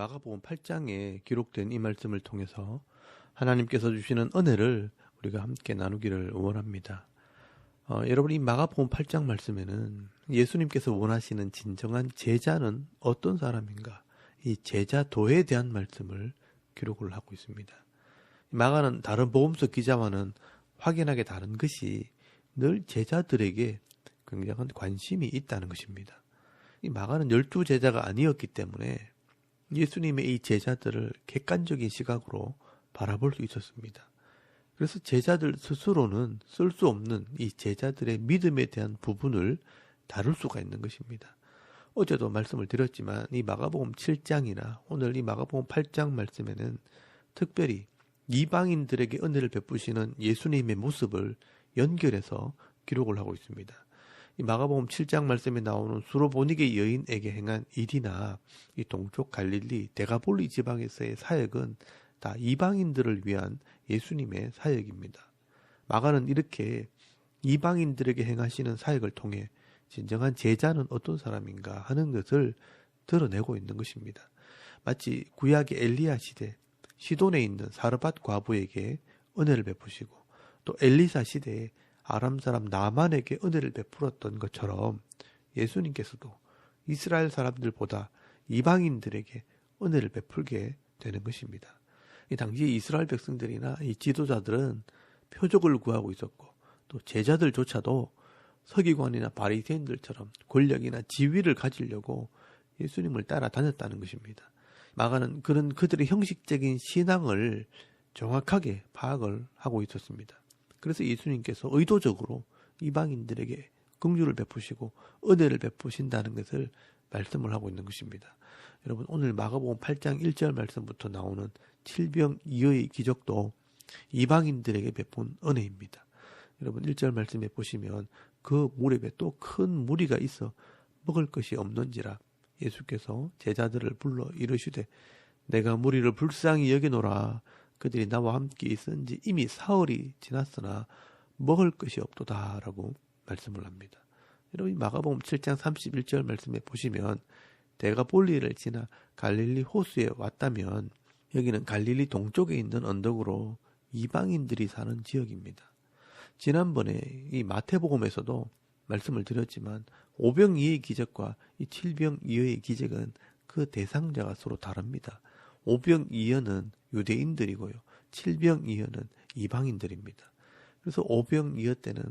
마가복음 8장에 기록된 이 말씀을 통해서 하나님께서 주시는 은혜를 우리가 함께 나누기를 원합니다. 여러분, 이 마가복음 8장 말씀에는 예수님께서 원하시는 진정한 제자는 어떤 사람인가, 이 제자도에 대한 말씀을 기록을 하고 있습니다. 마가는 다른 복음서 기자와는 확연하게 다른 것이 늘 제자들에게 굉장한 관심이 있다는 것입니다. 이 마가는 12제자가 아니었기 때문에 예수님의 이 제자들을 객관적인 시각으로 바라볼 수 있었습니다. 그래서 제자들 스스로는 쓸 수 없는 이 제자들의 믿음에 대한 부분을 다룰 수가 있는 것입니다. 어제도 말씀을 드렸지만 이 마가복음 7장이나 오늘 이 마가복음 8장 말씀에는 특별히 이방인들에게 은혜를 베푸시는 예수님의 모습을 연결해서 기록을 하고 있습니다. 이 마가복음 7장 말씀에 나오는 수로보니게 여인에게 행한 일이나 이 동쪽 갈릴리 데가볼리 지방에서의 사역은 다 이방인들을 위한 예수님의 사역입니다. 마가는 이렇게 이방인들에게 행하시는 사역을 통해 진정한 제자는 어떤 사람인가 하는 것을 드러내고 있는 것입니다. 마치 구약의 엘리야 시대 시돈에 있는 사르밧 과부에게 은혜를 베푸시고 또 엘리사 시대에 아람 사람 나만에게 은혜를 베풀었던 것처럼 예수님께서도 이스라엘 사람들보다 이방인들에게 은혜를 베풀게 되는 것입니다. 이 당시 이스라엘 백성들이나 이 지도자들은 표적을 구하고 있었고 또 제자들조차도 서기관이나 바리새인들처럼 권력이나 지위를 가지려고 예수님을 따라다녔다는 것입니다. 마가는 그런 그들의 형식적인 신앙을 정확하게 파악을 하고 있었습니다. 그래서 예수님께서 의도적으로 이방인들에게 긍휼을 베푸시고 은혜를 베푸신다는 것을 말씀을 하고 있는 것입니다. 여러분, 오늘 마가복음 8장 1절 말씀부터 나오는 칠병이어의 기적도 이방인들에게 베푼 은혜입니다. 여러분, 1절 말씀에 보시면 그 무렵에 또 큰 무리가 있어 먹을 것이 없는지라 예수께서 제자들을 불러 이르시되 내가 무리를 불쌍히 여기노라. 그들이 나와 함께 있은지 이미 사흘이 지났으나 먹을 것이 없도다라고 말씀을 합니다. 여러분, 마가복음 7장 31절 말씀에 보시면 데가볼리를 지나 갈릴리 호수에 왔다면 여기는 갈릴리 동쪽에 있는 언덕으로 이방인들이 사는 지역입니다. 지난번에 이 마태복음에서도 말씀을 드렸지만 오병이어의 기적과 이 칠병이어의 기적은 그 대상자가 서로 다릅니다. 오병이어는 유대인들이고요. 칠병이어는 이방인들입니다. 그래서 오병이어 때는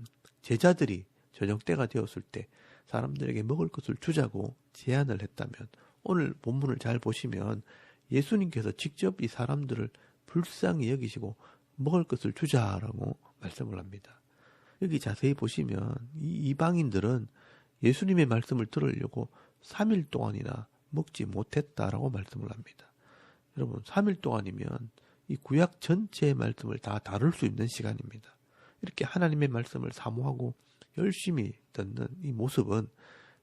제자들이 저녁 때가 되었을 때 사람들에게 먹을 것을 주자고 제안을 했다면 오늘 본문을 잘 보시면 예수님께서 직접 이 사람들을 불쌍히 여기시고 먹을 것을 주자라고 말씀을 합니다. 여기 자세히 보시면 이 이방인들은 예수님의 말씀을 들으려고 3일 동안이나 먹지 못했다라고 말씀을 합니다. 여러분, 3일 동안이면 이 구약 전체의 말씀을 다 다룰 수 있는 시간입니다. 이렇게 하나님의 말씀을 사모하고 열심히 듣는 이 모습은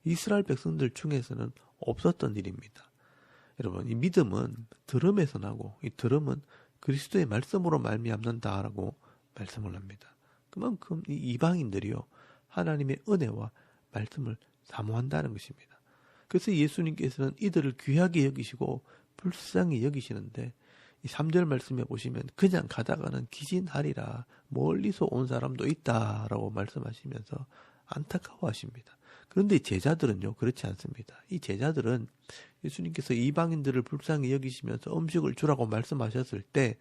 이스라엘 백성들 중에서는 없었던 일입니다. 여러분, 이 믿음은 들음에서 나고 이 들음은 그리스도의 말씀으로 말미암는다라고 말씀을 합니다. 그만큼 이 이방인들이요 하나님의 은혜와 말씀을 사모한다는 것입니다. 그래서 예수님께서는 이들을 귀하게 여기시고 불쌍히 여기시는데 이 3절 말씀에 보시면 그냥 가다가는 기진하리라 멀리서 온 사람도 있다라고 말씀하시면서 안타까워하십니다. 그런데 제자들은요 그렇지 않습니다. 이 제자들은 예수님께서 이방인들을 불쌍히 여기시면서 음식을 주라고 말씀하셨을 때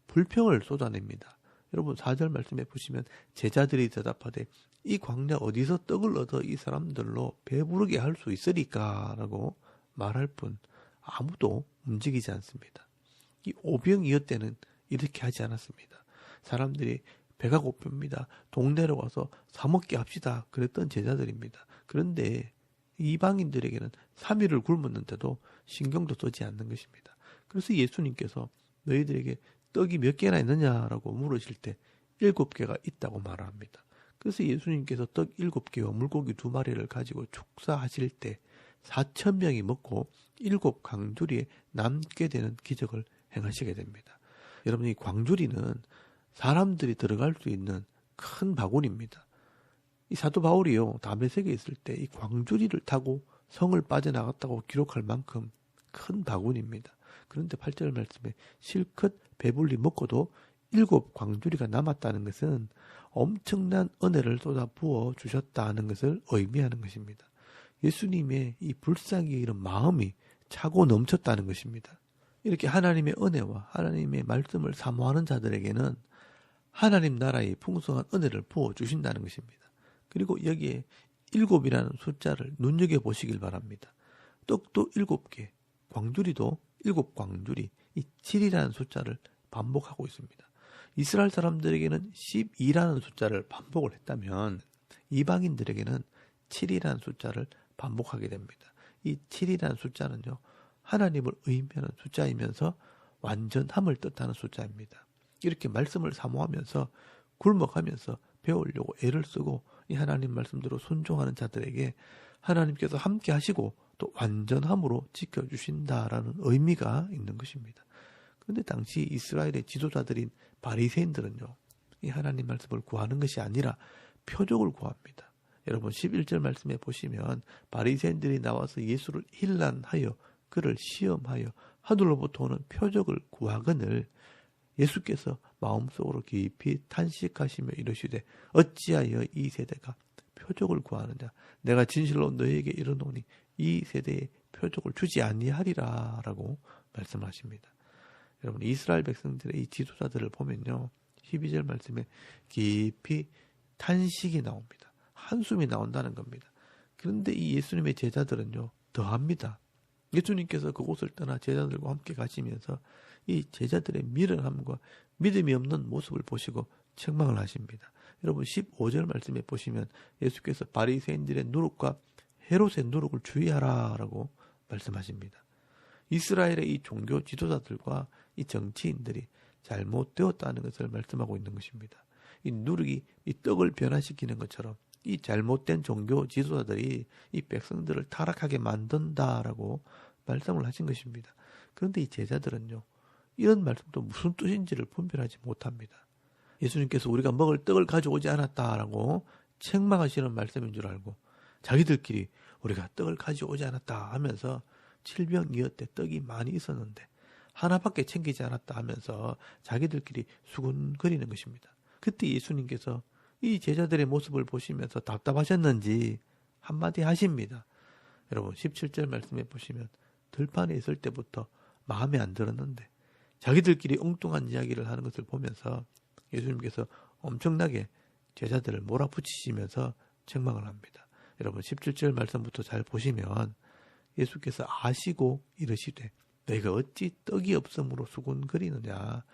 불평을 쏟아냅니다. 여러분 4절 말씀에 보시면 제자들이 대답하되 이 광야 어디서 떡을 얻어 이 사람들로 배부르게 할 수 있으리까 라고 말할 뿐 아무도 움직이지 않습니다. 이 오병이어 때는 이렇게 하지 않았습니다. 사람들이 배가 고픕니다. 동네로 가서 사 먹게 합시다. 그랬던 제자들입니다. 그런데 이방인들에게는 3일을 굶었는데도 신경도 쓰지 않는 것입니다. 그래서 예수님께서 너희들에게 떡이 몇 개나 있느냐라고 물으실 때 7개가 있다고 말합니다. 그래서 예수님께서 떡 7개와 물고기 2마리를 가지고 축사하실 때 4,000명이 먹고 7광주리에 남게 되는 기적을 행하시게 됩니다. 여러분, 이 광주리는 사람들이 들어갈 수 있는 큰 바구니입니다. 이 사도 바울이요 다메섹에 있을 때 이 광주리를 타고 성을 빠져나갔다고 기록할 만큼 큰 바구니입니다. 그런데 8절 말씀에 실컷 배불리 먹고도 7 광주리가 남았다는 것은 엄청난 은혜를 쏟아 부어 주셨다는 것을 의미하는 것입니다. 예수님의 이 불쌍히 이런 마음이 차고 넘쳤다는 것입니다. 이렇게 하나님의 은혜와 하나님의 말씀을 사모하는 자들에게는 하나님 나라의 풍성한 은혜를 부어주신다는 것입니다. 그리고 여기에 7이라는 숫자를 눈여겨보시길 바랍니다. 떡도 7개, 광주리도 7광주리, 이 7이라는 숫자를 반복하고 있습니다. 이스라엘 사람들에게는 12라는 숫자를 반복을 했다면 이방인들에게는 7이라는 숫자를 반복하게 됩니다. 이 7이라는 숫자는요, 하나님을 의미하는 숫자이면서 완전함을 뜻하는 숫자입니다. 이렇게 말씀을 사모하면서 굴먹하면서 배우려고 애를 쓰고 이 하나님 말씀대로 순종하는 자들에게 하나님께서 함께 하시고 또 완전함으로 지켜주신다라는 의미가 있는 것입니다. 그런데 당시 이스라엘의 지도자들인 바리새인들은요, 이 하나님 말씀을 구하는 것이 아니라 표적을 구합니다. 여러분 11절 말씀에 보시면 바리새인들이 나와서 예수를 힐난하여 그를 시험하여 하늘로부터 오는 표적을 구하거늘 예수께서 마음속으로 깊이 탄식하시며 이르시되 어찌하여 이 세대가 표적을 구하느냐, 내가 진실로 너희에게 이르노니 이 세대에 표적을 주지 아니하리라 라고 말씀하십니다. 여러분 이스라엘 백성들의 이 지도자들을 보면요, 12절 말씀에 깊이 탄식이 나옵니다. 한숨이 나온다는 겁니다. 그런데 이 예수님의 제자들은요, 더합니다. 예수님께서 그곳을 떠나 제자들과 함께 가시면서 이 제자들의 미련함과 믿음이 없는 모습을 보시고 책망을 하십니다. 여러분 15절 말씀에 보시면 예수께서 바리새인들의 누룩과 헤롯의 누룩을 주의하라 라고 말씀하십니다. 이스라엘의 이 종교 지도자들과 이 정치인들이 잘못되었다는 것을 말씀하고 있는 것입니다. 이 누룩이 이 떡을 변화시키는 것처럼 이 잘못된 종교 지도자들이 이 백성들을 타락하게 만든다라고 말씀을 하신 것입니다. 그런데 이 제자들은요, 이런 말씀도 무슨 뜻인지를 분별하지 못합니다. 예수님께서 우리가 먹을 떡을 가져오지 않았다라고 책망하시는 말씀인 줄 알고 자기들끼리 우리가 떡을 가져오지 않았다 하면서 칠병이었 때 떡이 많이 있었는데 하나밖에 챙기지 않았다 하면서 자기들끼리 수군거리는 것입니다. 그때 예수님께서 이 제자들의 모습을 보시면서 답답하셨는지 한마디 하십니다. 여러분 17절 말씀에 보시면 들판에 있을 때부터 마음에 안 들었는데 자기들끼리 엉뚱한 이야기를 하는 것을 보면서 예수님께서 엄청나게 제자들을 몰아붙이시면서 책망을 합니다. 여러분 17절 말씀부터 잘 보시면 예수께서 아시고 이르시되 너희가 어찌 떡이 없음으로 수군거리느냐,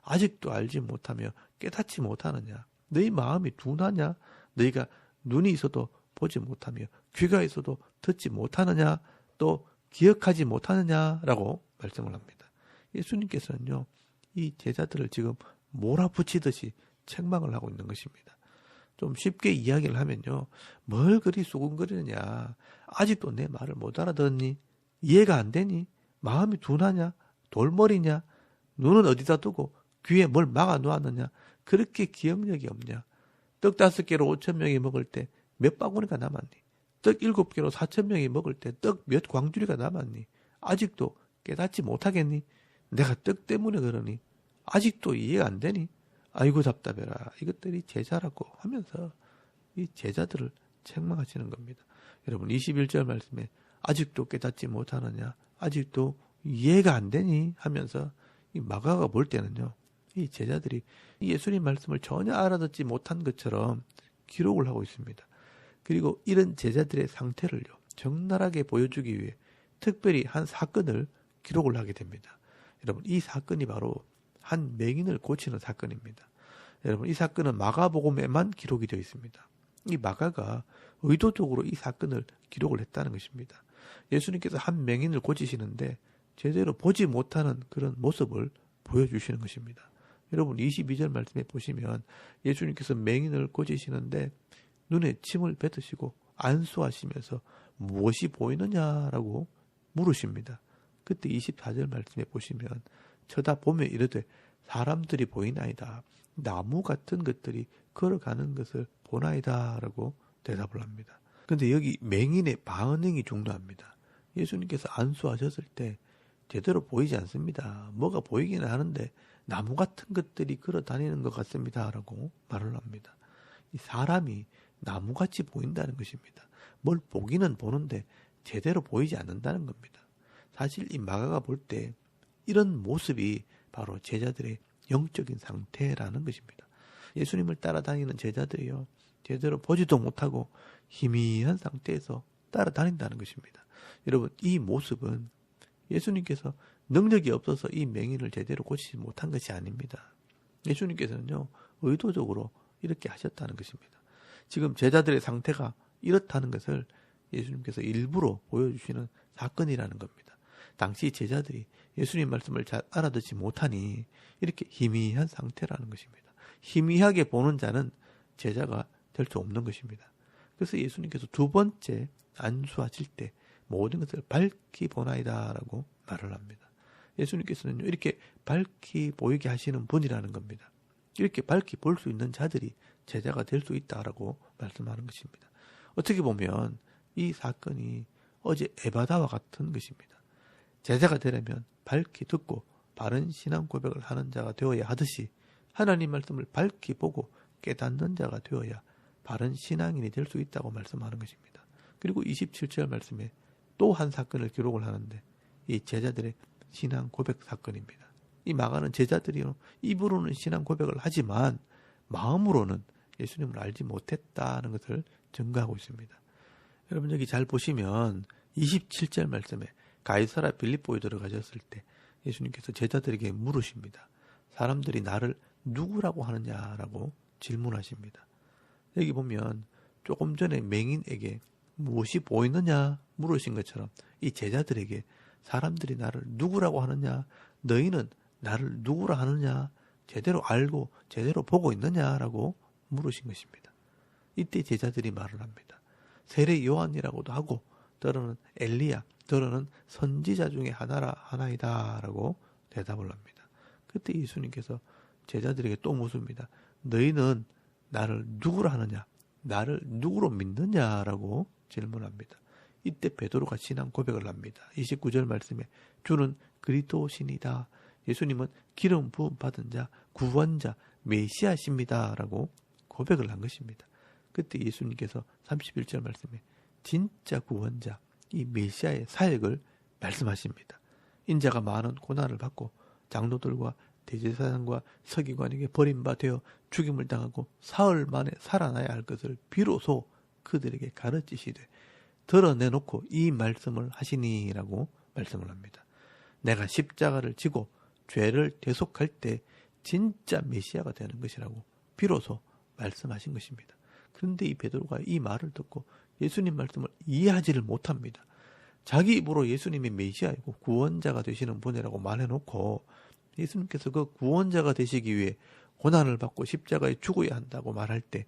아직도 알지 못하며 깨닫지 못하느냐, 너희 마음이 둔하냐, 너희가 눈이 있어도 보지 못하며 귀가 있어도 듣지 못하느냐, 또 기억하지 못하느냐라고 말씀을 합니다. 예수님께서는요, 이 제자들을 지금 몰아붙이듯이 책망을 하고 있는 것입니다. 좀 쉽게 이야기를 하면요, 뭘 그리 수군거리느냐, 아직도 내 말을 못 알아듣니, 이해가 안 되니, 마음이 둔하냐, 돌머리냐, 눈은 어디다 두고 귀에 뭘 막아 놓았느냐, 그렇게 기억력이 없냐, 떡 5개로 5,000명이 먹을 때 몇 바구니가 남았니, 떡 7개로 4,000명이 먹을 때 떡 몇 광주리가 남았니, 아직도 깨닫지 못하겠니, 내가 떡 때문에 그러니, 아직도 이해가 안 되니, 아이고 답답해라, 이것들이 제자라고 하면서 이 제자들을 책망하시는 겁니다. 여러분 21절 말씀에 아직도 깨닫지 못하느냐, 아직도 이해가 안 되니 하면서 이 마가가 볼 때는요, 이 제자들이 예수님 말씀을 전혀 알아듣지 못한 것처럼 기록을 하고 있습니다. 그리고 이런 제자들의 상태를요, 적나라하게 보여주기 위해 특별히 한 사건을 기록을 하게 됩니다. 여러분 이 사건이 바로 한 맹인을 고치는 사건입니다. 여러분 이 사건은 마가복음에만 기록이 되어 있습니다. 이 마가가 의도적으로 이 사건을 기록을 했다는 것입니다. 예수님께서 한 맹인을 고치시는데 제대로 보지 못하는 그런 모습을 보여주시는 것입니다. 여러분 22절 말씀에 보시면 예수님께서 맹인을 고치시는데 눈에 침을 뱉으시고 안수하시면서 무엇이 보이느냐라고 물으십니다. 그때 24절 말씀에 보시면 쳐다보며 이르되 사람들이 보이나이다, 나무 같은 것들이 걸어가는 것을 보나이다 라고 대답을 합니다. 그런데 여기 맹인의 반응이 중요합니다. 예수님께서 안수하셨을 때 제대로 보이지 않습니다. 뭐가 보이기는 하는데 나무 같은 것들이 걸어 다니는 것 같습니다. 라고 말을 합니다. 이 사람이 나무같이 보인다는 것입니다. 뭘 보기는 보는데 제대로 보이지 않는다는 겁니다. 사실 이 마가가 볼 때 이런 모습이 바로 제자들의 영적인 상태라는 것입니다. 예수님을 따라다니는 제자들이요, 제대로 보지도 못하고 희미한 상태에서 따라다닌다는 것입니다. 여러분, 이 모습은 예수님께서 능력이 없어서 이 맹인을 제대로 고치지 못한 것이 아닙니다. 예수님께서는요, 의도적으로 이렇게 하셨다는 것입니다. 지금 제자들의 상태가 이렇다는 것을 예수님께서 일부러 보여주시는 사건이라는 겁니다. 당시 제자들이 예수님 말씀을 잘 알아듣지 못하니 이렇게 희미한 상태라는 것입니다. 희미하게 보는 자는 제자가 될 수 없는 것입니다. 그래서 예수님께서 두 번째 안수하실 때 모든 것을 밝히 보나이다 라고 말을 합니다. 예수님께서는 이렇게 밝히 보이게 하시는 분이라는 겁니다. 이렇게 밝히 볼 수 있는 자들이 제자가 될 수 있다라고 말씀하는 것입니다. 어떻게 보면 이 사건이 어제 에바다와 같은 것입니다. 제자가 되려면 밝히 듣고 바른 신앙 고백을 하는 자가 되어야 하듯이 하나님 말씀을 밝히 보고 깨닫는 자가 되어야 바른 신앙인이 될 수 있다고 말씀하는 것입니다. 그리고 27절 말씀에 또 한 사건을 기록을 하는데 이 제자들의 신앙 고백 사건입니다. 이 마가는 제자들이요, 입으로는 신앙 고백을 하지만 마음으로는 예수님을 알지 못했다는 것을 증거하고 있습니다. 여러분, 여기 잘 보시면 27절 말씀에 가이사라 빌립보에 들어가셨을 때 예수님께서 제자들에게 물으십니다. 사람들이 나를 누구라고 하느냐라고 질문하십니다. 여기 보면 조금 전에 맹인에게 무엇이 보이느냐 물으신 것처럼 이 제자들에게 사람들이 나를 누구라고 하느냐, 너희는 나를 누구라 하느냐, 제대로 알고 제대로 보고 있느냐라고 물으신 것입니다. 이때 제자들이 말을 합니다. 세례 요한이라고도 하고 더러는 엘리야, 더러는 선지자 중에 하나이다 라고 대답을 합니다. 그때 예수님께서 제자들에게 또 묻습니다. 너희는 나를 누구라 하느냐, 나를 누구로 믿느냐라고 질문합니다. 이때 베드로가 신앙 고백을 합니다. 29절 말씀에 주는 그리스도시니다, 예수님은 기름 부음 받은 자, 구원자, 메시아십니다 라고 고백을 한 것입니다. 그때 예수님께서 31절 말씀에 진짜 구원자, 이 메시아의 사역을 말씀하십니다. 인자가 많은 고난을 받고 장로들과 대제사장과 서기관에게 버림받아 죽임을 당하고 사흘 만에 살아나야 할 것을 비로소 그들에게 가르치시되 드러내놓고 이 말씀을 하시니라고 말씀을 합니다. 내가 십자가를 지고 죄를 대속할 때 진짜 메시아가 되는 것이라고 비로소 말씀하신 것입니다. 그런데 이 베드로가 이 말을 듣고 예수님 말씀을 이해하지를 못합니다. 자기 입으로 예수님이 메시아이고 구원자가 되시는 분이라고 말해놓고 예수님께서 그 구원자가 되시기 위해 고난을 받고 십자가에 죽어야 한다고 말할 때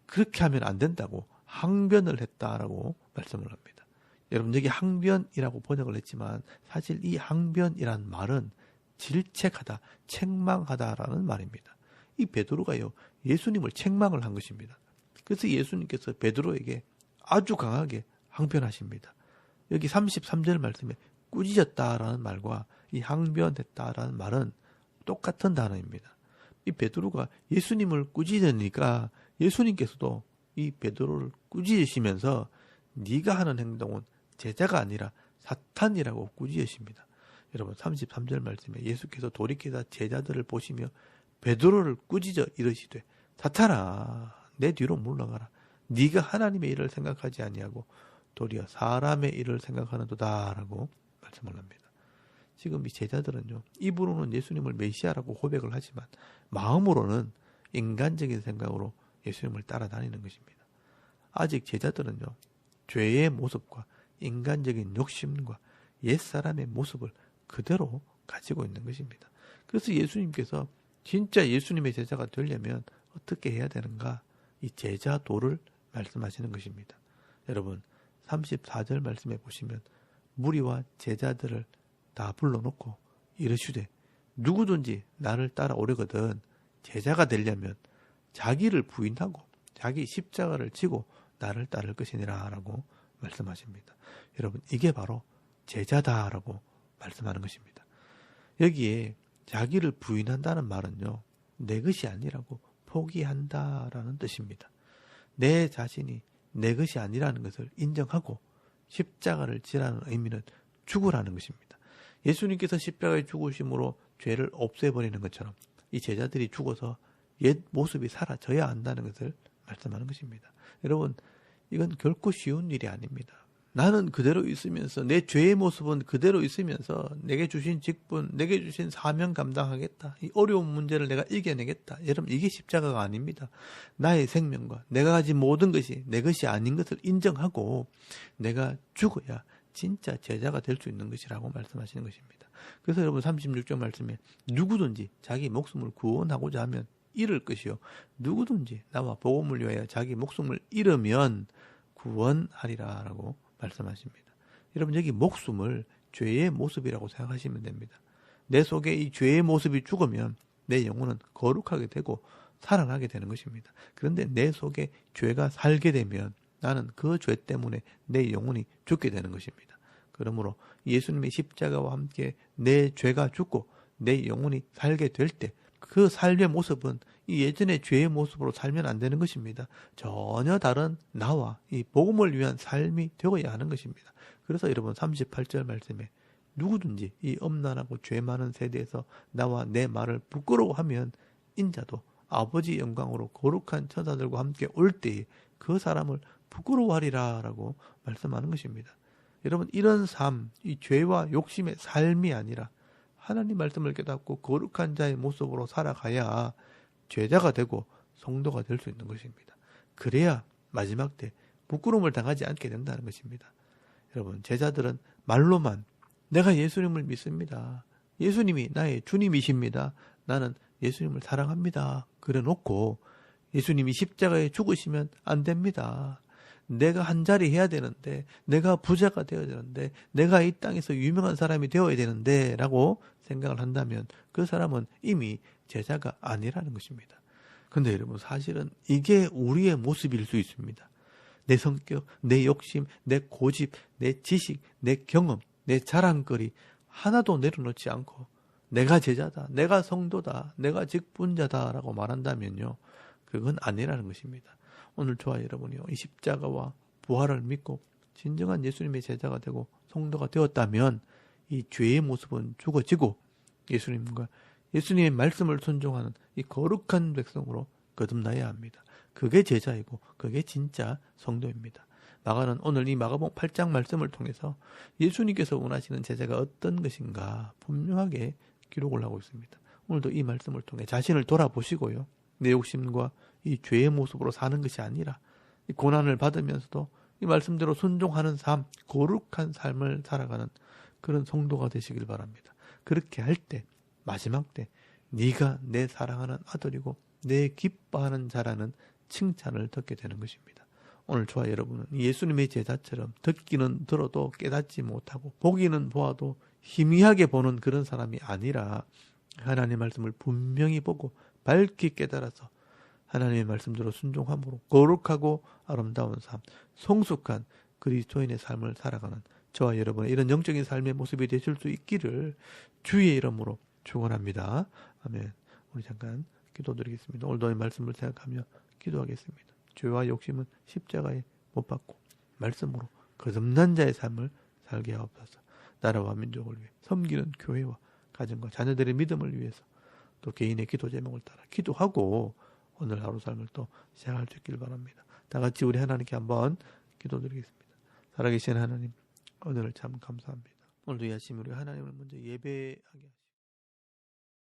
그렇게 하면 안 된다고 항변을 했다라고 말씀을 합니다. 여러분, 여기 항변이라고 번역을 했지만 사실 이 항변이란 말은 질책하다, 책망하다라는 말입니다. 이 베드로가요, 예수님을 책망을 한 것입니다. 그래서 예수님께서 베드로에게 아주 강하게 항변하십니다. 여기 33절 말씀에 꾸짖었다라는 말과 이 항변했다라는 말은 똑같은 단어입니다. 이 베드로가 예수님을 꾸짖으니까 예수님께서도 이 베드로를 꾸짖으시면서 네가 하는 행동은 제자가 아니라 사탄이라고 꾸짖으십니다. 여러분, 33절 말씀에 예수께서 돌이키사 제자들을 보시며 베드로를 꾸짖어 이르시되 사탄아, 내 뒤로 물러가라. 네가 하나님의 일을 생각하지 아니하고 도리어 사람의 일을 생각하는도다 라고 말씀을 합니다. 지금 이 제자들은요, 입으로는 예수님을 메시아라고 고백을 하지만 마음으로는 인간적인 생각으로 예수님을 따라다니는 것입니다. 아직 제자들은요, 죄의 모습과 인간적인 욕심과 옛사람의 모습을 그대로 가지고 있는 것입니다. 그래서 예수님께서 진짜 예수님의 제자가 되려면 어떻게 해야 되는가? 이 제자도를 말씀하시는 것입니다. 여러분, 34절 말씀에 보시면 무리와 제자들을 다 불러놓고 이르시되 누구든지 나를 따라오려거든 제자가 되려면 자기를 부인하고 자기 십자가를 지고 나를 따를 것이니라 라고 말씀하십니다. 여러분, 이게 바로 제자다라고 말씀하는 것입니다. 여기에 자기를 부인한다는 말은요, 내 것이 아니라고 포기한다라는 뜻입니다. 내 자신이 내 것이 아니라는 것을 인정하고 십자가를 지라는 의미는 죽으라는 것입니다. 예수님께서 십자가에 죽으심으로 죄를 없애버리는 것처럼 이 제자들이 죽어서 옛 모습이 사라져야 한다는 것을 말씀하는 것입니다. 여러분, 이건 결코 쉬운 일이 아닙니다. 나는 그대로 있으면서 내 죄의 모습은 그대로 있으면서 내게 주신 직분, 내게 주신 사명 감당하겠다. 이 어려운 문제를 내가 이겨내겠다. 여러분, 이게 십자가가 아닙니다. 나의 생명과 내가 가진 모든 것이 내 것이 아닌 것을 인정하고 내가 죽어야 진짜 제자가 될 수 있는 것이라고 말씀하시는 것입니다. 그래서 여러분 36절 말씀에 누구든지 자기 목숨을 구원하고자 하면 잃을 것이요 누구든지 나와 복음을 위하여 자기 목숨을 잃으면 구원하리라 라고 말씀하십니다. 여러분, 여기 목숨을 죄의 모습이라고 생각하시면 됩니다. 내 속에 이 죄의 모습이 죽으면 내 영혼은 거룩하게 되고 살아나게 되는 것입니다. 그런데 내 속에 죄가 살게 되면 나는 그 죄 때문에 내 영혼이 죽게 되는 것입니다. 그러므로 예수님의 십자가와 함께 내 죄가 죽고 내 영혼이 살게 될 때 그 삶의 모습은 이 예전의 죄의 모습으로 살면 안 되는 것입니다. 전혀 다른 나와 이 복음을 위한 삶이 되어야 하는 것입니다. 그래서 여러분 38절 말씀에 누구든지 이 엄난하고 죄 많은 세대에서 나와 내 말을 부끄러워하면 인자도 아버지 영광으로 거룩한 천사들과 함께 올 때에 그 사람을 부끄러워하리라 라고 말씀하는 것입니다. 여러분, 이런 삶, 이 죄와 욕심의 삶이 아니라 하나님 말씀을 깨닫고 거룩한 자의 모습으로 살아가야 제자가 되고 성도가 될 수 있는 것입니다. 그래야 마지막 때 부끄러움을 당하지 않게 된다는 것입니다. 여러분, 제자들은 말로만 내가 예수님을 믿습니다. 예수님이 나의 주님이십니다. 나는 예수님을 사랑합니다. 그래 놓고 예수님이 십자가에 죽으시면 안 됩니다. 내가 한 자리 해야 되는데, 내가 부자가 되어야 되는데, 내가 이 땅에서 유명한 사람이 되어야 되는데 라고 생각을 한다면 그 사람은 이미 제자가 아니라는 것입니다. 근데 여러분, 사실은 이게 우리의 모습일 수 있습니다. 내 성격, 내 욕심, 내 고집, 내 지식, 내 경험, 내 자랑거리 하나도 내려놓지 않고 내가 제자다, 내가 성도다, 내가 직분자다 라고 말한다면요, 그건 아니라는 것입니다. 오늘 저와 여러분이요, 이 십자가와 부활을 믿고 진정한 예수님의 제자가 되고 성도가 되었다면 이 죄의 모습은 죽어지고 예수님과 예수님의 말씀을 순종하는 이 거룩한 백성으로 거듭나야 합니다. 그게 제자이고 그게 진짜 성도입니다. 마가는 오늘 이 마가복음 8장 말씀을 통해서 예수님께서 원하시는 제자가 어떤 것인가 분명하게 기록을 하고 있습니다. 오늘도 이 말씀을 통해 자신을 돌아보시고요, 내 욕심과 이 죄의 모습으로 사는 것이 아니라 이 고난을 받으면서도 이 말씀대로 순종하는 삶, 거룩한 삶을 살아가는 그런 성도가 되시길 바랍니다. 그렇게 할 때 마지막 때 네가 내 사랑하는 아들이고 내 기뻐하는 자라는 칭찬을 듣게 되는 것입니다. 오늘 저와 여러분은 예수님의 제자처럼 듣기는 들어도 깨닫지 못하고 보기는 보아도 희미하게 보는 그런 사람이 아니라 하나님의 말씀을 분명히 보고 밝히 깨달아서 하나님의 말씀대로 순종함으로 거룩하고 아름다운 삶, 성숙한 그리스도인의 삶을 살아가는 저와 여러분의 이런 영적인 삶의 모습이 되실 수 있기를 주의 이름으로 축원합니다. 아멘. 우리 잠깐 기도드리겠습니다. 오늘도 이 말씀을 생각하며 기도하겠습니다. 죄와 욕심은 십자가에 못 박고 말씀으로 거듭난 자의 삶을 살게 하옵소서. 나라와 민족을 위해 섬기는 교회와 가정과 자녀들의 믿음을 위해서 또 개인의 기도 제목을 따라 기도하고 오늘 하루 삶을 또 시작할 수 있길 바랍니다. 다 같이 우리 하나님께 한번 기도드리겠습니다. 살아계신 하나님, 오늘을 참 감사합니다. 오늘도 이 아침 우리 하나님을 먼저 예배하게 하시고